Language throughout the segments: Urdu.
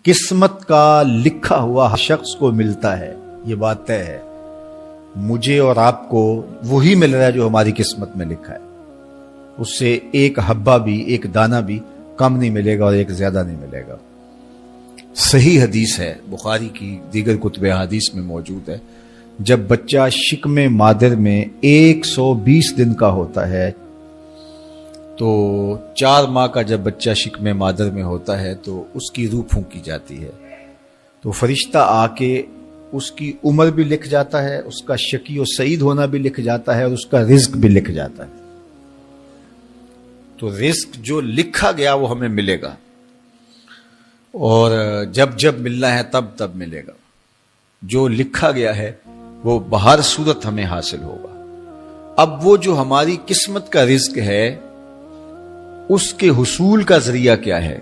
قسمت کا لکھا ہوا ہر شخص کو ملتا ہے، یہ بات طے ہے۔ مجھے اور آپ کو وہی مل رہا ہے جو ہماری قسمت میں لکھا ہے، اس سے ایک حبہ بھی، ایک دانہ بھی کم نہیں ملے گا اور ایک زیادہ نہیں ملے گا۔ صحیح حدیث ہے، بخاری کی دیگر کتب حدیث میں موجود ہے، جب بچہ شکم مادر میں 120 دن کا ہوتا ہے تو 4 ماہ کا جب بچہ شکم مادر میں ہوتا ہے تو اس کی روح پھونکی جاتی ہے، تو فرشتہ آ کے اس کی عمر بھی لکھ جاتا ہے، اس کا شقی و سعید ہونا بھی لکھ جاتا ہے اور اس کا رزق بھی لکھ جاتا ہے۔ تو رزق جو لکھا گیا وہ ہمیں ملے گا، اور جب جب ملنا ہے تب تب ملے گا۔ جو لکھا گیا ہے وہ بہر صورت ہمیں حاصل ہوگا۔ اب وہ جو ہماری قسمت کا رزق ہے اس کے حصول کا ذریعہ کیا ہے؟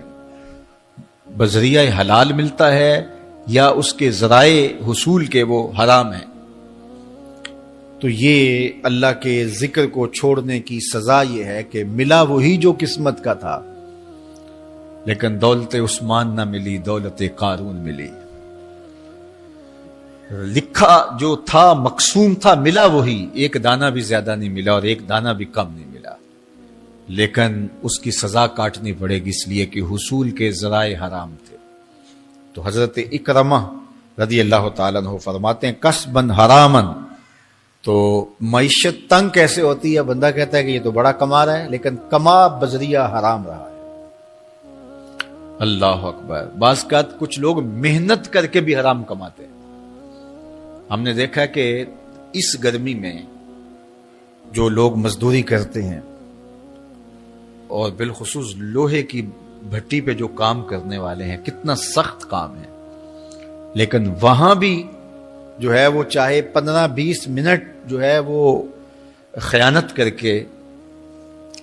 بذریعہ حلال ملتا ہے یا اس کے ذرائع حصول کے وہ حرام ہیں؟ تو یہ اللہ کے ذکر کو چھوڑنے کی سزا یہ ہے کہ ملا وہی جو قسمت کا تھا، لیکن دولت عثمان نہ ملی، دولت قارون ملی۔ لکھا جو تھا، مقسوم تھا، ملا وہی، ایک دانہ بھی زیادہ نہیں ملا اور ایک دانہ بھی کم نہیں ملا، لیکن اس کی سزا کاٹنی پڑے گی اس لیے کہ حصول کے ذرائع حرام تھے۔ تو حضرت اکرمہ رضی اللہ تعالیٰ عنہ فرماتے ہیں کسبن حرامن، تو معیشت تنگ کیسے ہوتی ہے؟ بندہ کہتا ہے کہ یہ تو بڑا کما رہا ہے لیکن کما بذریعہ حرام رہا ہے۔ اللہ اکبر۔ بعض اوقات کچھ لوگ محنت کر کے بھی حرام کماتے ہیں۔ ہم نے دیکھا کہ اس گرمی میں جو لوگ مزدوری کرتے ہیں اور بالخصوص لوہے کی بھٹی پہ جو کام کرنے والے ہیں، کتنا سخت کام ہے، لیکن وہاں بھی جو ہے وہ چاہے 15-20 منٹ جو ہے وہ خیانت کر کے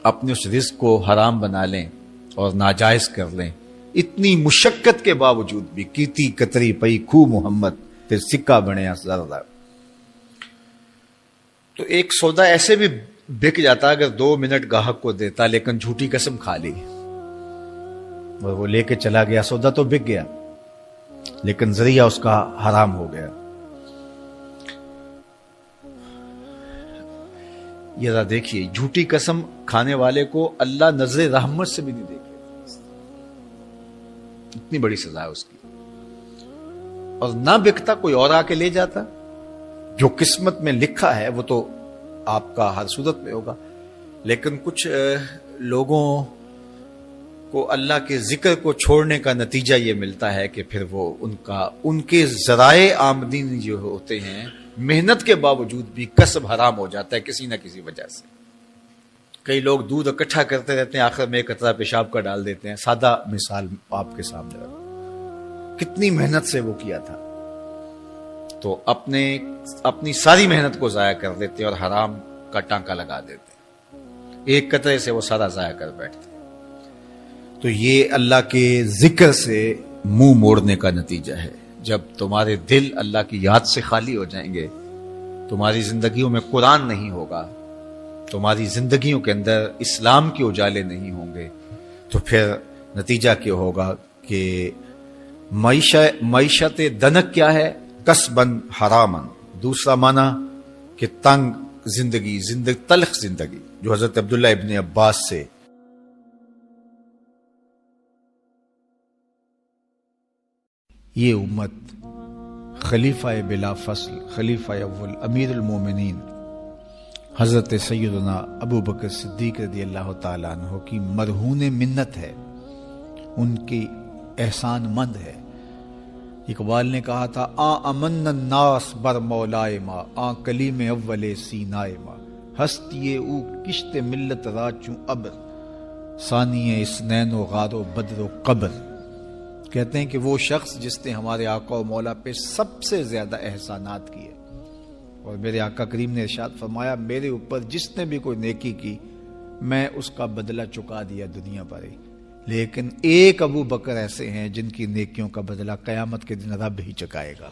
اپنے اس رزق کو حرام بنا لیں اور ناجائز کر لیں، اتنی مشقت کے باوجود بھی کیتی کتری پئی کھو محمد پھر سکہ بنیا زردہ۔ تو ایک سودا ایسے بھی بک جاتا اگر 2 منٹ گاہک کو دیتا، لیکن جھوٹی قسم کھا لی اور وہ لے کے چلا گیا، سودا تو بک گیا لیکن ذریعہ اس کا حرام ہو گیا۔ یہ ذرا دیکھیے، جھوٹی قسم کھانے والے کو اللہ نظر رحمت سے بھی نہیں دیکھے، اتنی بڑی سزا ہے اس کی، اور نہ بکتا کوئی اور آ کے لے جاتا۔ جو قسمت میں لکھا ہے وہ تو آپ کا ہر صورت میں ہوگا، لیکن کچھ لوگوں کو اللہ کے ذکر کو چھوڑنے کا نتیجہ یہ ملتا ہے کہ پھر وہ ان کے ذرائع آمدنی جو ہوتے ہیں محنت کے باوجود بھی کسب حرام ہو جاتا ہے کسی نہ کسی وجہ سے۔ کئی لوگ دودھ اکٹھا کرتے رہتے ہیں، آخر میں ایک قطرہ پیشاب کا ڈال دیتے ہیں۔ سادہ مثال آپ کے سامنے رکھوں، کتنی محنت سے وہ کیا تھا، تو اپنی ساری محنت کو ضائع کر دیتے اور حرام کا ٹانکا لگا دیتے، ایک قطرے سے وہ سارا ضائع کر بیٹھتے۔ تو یہ اللہ کے ذکر سے منہ موڑنے کا نتیجہ ہے۔ جب تمہارے دل اللہ کی یاد سے خالی ہو جائیں گے، تمہاری زندگیوں میں قرآن نہیں ہوگا، تمہاری زندگیوں کے اندر اسلام کے اجالے نہیں ہوں گے، تو پھر نتیجہ کیا ہوگا کہ معیشت دنک کیا ہے؟ کسبن حرامن۔ دوسرا معنی کہ تنگ زندگی، تلخ زندگی، جو حضرت عبداللہ ابن عباس سے یہ امت خلیفہ بلا فصل، خلیفہ اول، امیر المومنین حضرت سیدنا ابو بکر صدیق رضی اللہ تعالیٰ عنہ کی مرہون منت ہے، ان کی احسان مند ہے۔ اقبال نے کہا تھا امن الناس بر مولائے ما، کلیم اول سینائے ما، ہستی او کشت ملت را چوں ابر، ثانی اسنین و غار و بدر و قبر۔ کہتے ہیں کہ وہ شخص جس نے ہمارے آقا و مولا پہ سب سے زیادہ احسانات کیے، اور میرے آقا کریم نے ارشاد فرمایا میرے اوپر جس نے بھی کوئی نیکی کی میں اس کا بدلہ چکا دیا دنیا پر ہی، لیکن ایک ابو بکر ایسے ہیں جن کی نیکیوں کا بدلہ قیامت کے دن رب ہی چکائے گا۔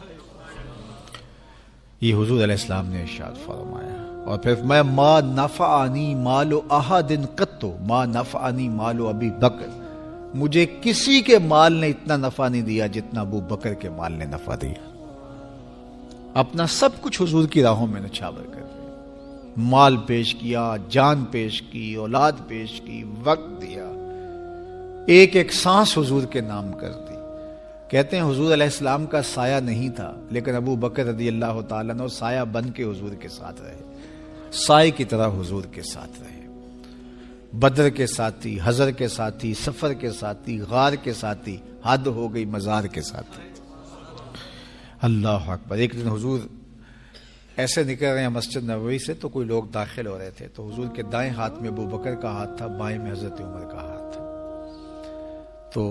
یہ حضور علیہ السلام نے ارشاد فرمایا، اور پھر میں ما نفعنی مال احد قط، ما نفعنی مال ابی بکر، مجھے کسی کے مال نے اتنا نفع نہیں دیا جتنا ابو بکر کے مال نے نفع دیا. اپنا سب کچھ حضور کی راہوں میں نچھاور کر دیا. مال پیش کیا، جان پیش کی، اولاد پیش کی، وقت دیا، ایک ایک سانس حضور کے نام کر دی. کہتے ہیں حضور علیہ السلام کا سایہ نہیں تھا، لیکن ابو بکر رضی اللہ تعالیٰ عنہ سایہ بن کے حضور کے ساتھ رہے، سائے کی طرح حضور کے ساتھ رہے. بدر کے ساتھی، حضر کے ساتھی، سفر کے ساتھی، غار کے ساتھی، حد ہو گئی مزار کے ساتھی. اللہ اکبر. ایک دن حضور ایسے نکل رہے ہیں مسجد نبوی سے تو کوئی لوگ داخل ہو رہے تھے، تو حضور کے دائیں ہاتھ میں ابو بکر کا ہاتھ تھا، بائیں میں حضرت عمر کا ہاتھ تھا. تو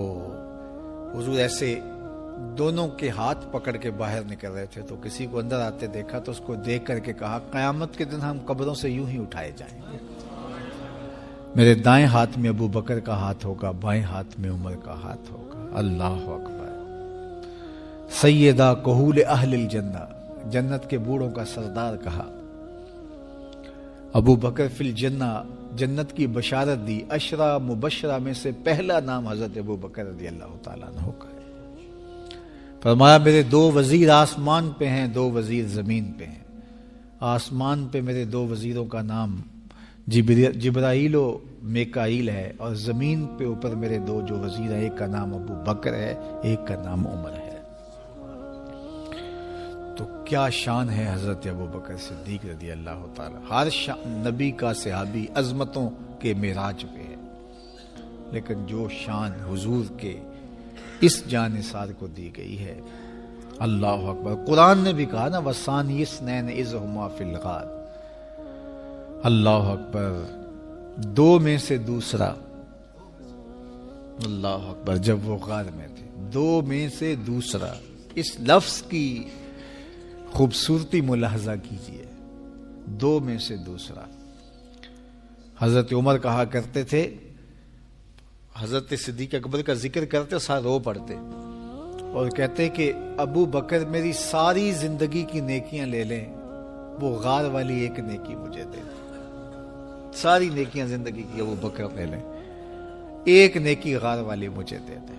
حضور ایسے دونوں کے ہاتھ پکڑ کے باہر نکل رہے تھے، تو کسی کو اندر آتے دیکھا تو اس کو دیکھ کر کے کہا قیامت کے دن ہم قبروں سے یوں ہی اٹھائے جائیں گے، میرے دائیں ہاتھ میں ابو بکر کا ہاتھ ہوگا، بائیں ہاتھ میں عمر کا ہاتھ ہوگا. اللہ اکبر. سیدہ کہول اہل الجنہ، جنت کے بوڑھوں کا سردار کہا. ابو بکر فی الجنہ، جنت کی بشارت دی. عشرہ مبشرہ میں سے پہلا نام حضرت ابو بکر رضی اللہ تعالیٰ عنہ کا ہے. فرمایا میرے 2 وزیر آسمان پہ ہیں، 2 وزیر زمین پہ ہیں. آسمان پہ میرے 2 وزیروں کا نام جبرائیل و میکائیل ہے، اور زمین پہ اوپر میرے 2 جو وزیر ہیں، ایک کا نام ابو بکر ہے، ایک کا نام عمر ہے. تو کیا شان ہے حضرت ابو بکر صدیق رضی اللہ تعالیٰ. ہر نبی کا صحابی عظمتوں کے معراج پہ ہے، لیکن جو شان حضور کے اس جان نثار کو دی گئی ہے، اللہ اکبر. قرآن نے بھی کہا نا وَثَانِيَ اثْنَيْنِ إِذْ هُمَا فِي الْغَارِ. اللہ اکبر. 2 میں سے دوسرا، اللہ اکبر. جب وہ غار میں تھے، 2 میں سے دوسرا. اس لفظ کی خوبصورتی ملاحظہ کیجئے، 2 میں سے دوسرا. حضرت عمر کہا کرتے تھے، حضرت صدیق اکبر کا ذکر کرتے ساتھ رو پڑتے اور کہتے کہ ابو بکر میری ساری زندگی کی نیکیاں لے لیں، وہ غار والی ایک نیکی مجھے دے دیں. ساری نیکیاں زندگی کی ابو بکر لے لیں، ایک نیکی غار والی مجھے دے دیں.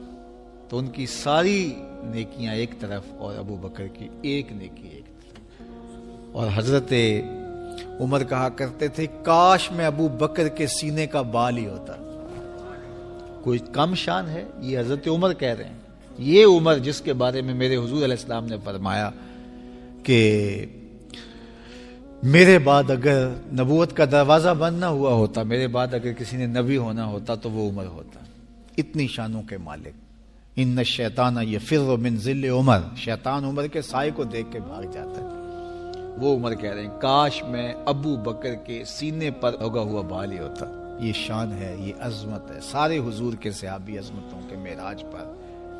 تو ان کی ساری نیکیاں ایک طرف اور ابو بکر کی ایک نیکی ایک طرف. اور حضرت عمر کہا کرتے تھے کاش میں ابو بکر کے سینے کا بال ہی ہوتا. کوئی کم شان ہے؟ یہ حضرت عمر کہہ رہے ہیں. یہ عمر جس کے بارے میں میرے حضور علیہ السلام نے فرمایا کہ میرے بعد اگر نبوت کا دروازہ بند نہ ہوا ہوتا، میرے بعد اگر کسی نے نبی ہونا ہوتا تو وہ عمر ہوتا. اتنی شانوں کے مالک. ان الشیطان یفر من ظل عمر، شیطان عمر کے سائے کو دیکھ کے بھاگ جاتا ہے. وہ عمر کہہ رہے ہیں کاش میں ابو بکر کے سینے پر اگا ہوا بال ہی ہوتا. یہ شان ہے، یہ عظمت ہے. سارے حضور کے صحابی عظمتوں کے معراج پر،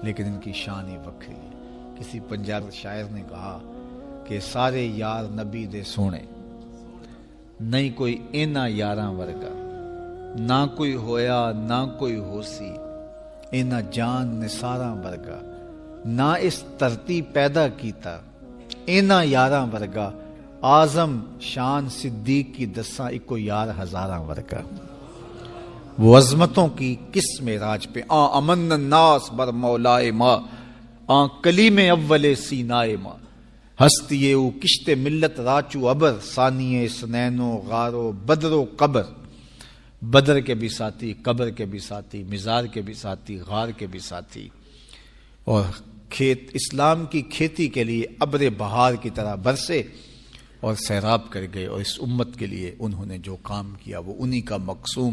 لیکن ان کی شان ہی وکری ہے. کسی پنجاب شاعر نے کہا کہ سارے یار نبی دے سونے، نہیں کوئی اینا یاراں ورگا، نہ کوئی ہویا نہ کوئی ہوسی، اینا جان نثاراں ورگا، نہ اس ترتی پیدا کیتا، اینا یاراں ورگا، آزم شان صدیق کی دساں اکو یار ہزاراں ورگا. وہ عظمتوں کی کس معراج پہ امن الناس بر مولائے ما، کلیم اول سینائے ما، ہستی او کشت ملت راچو ابر، ثانی سنین و غار و بدر و قبر. بدر کے بھی ساتھی، قبر کے بھی ساتھی، مزار کے بھی ساتھی، غار کے بھی ساتھی. اور کھیت اسلام کی کھیتی کے لیے ابر بہار کی طرح برسے اور سیراب کر گئے. اور اس امت کے لیے انہوں نے جو کام کیا وہ انہی کا مقصوم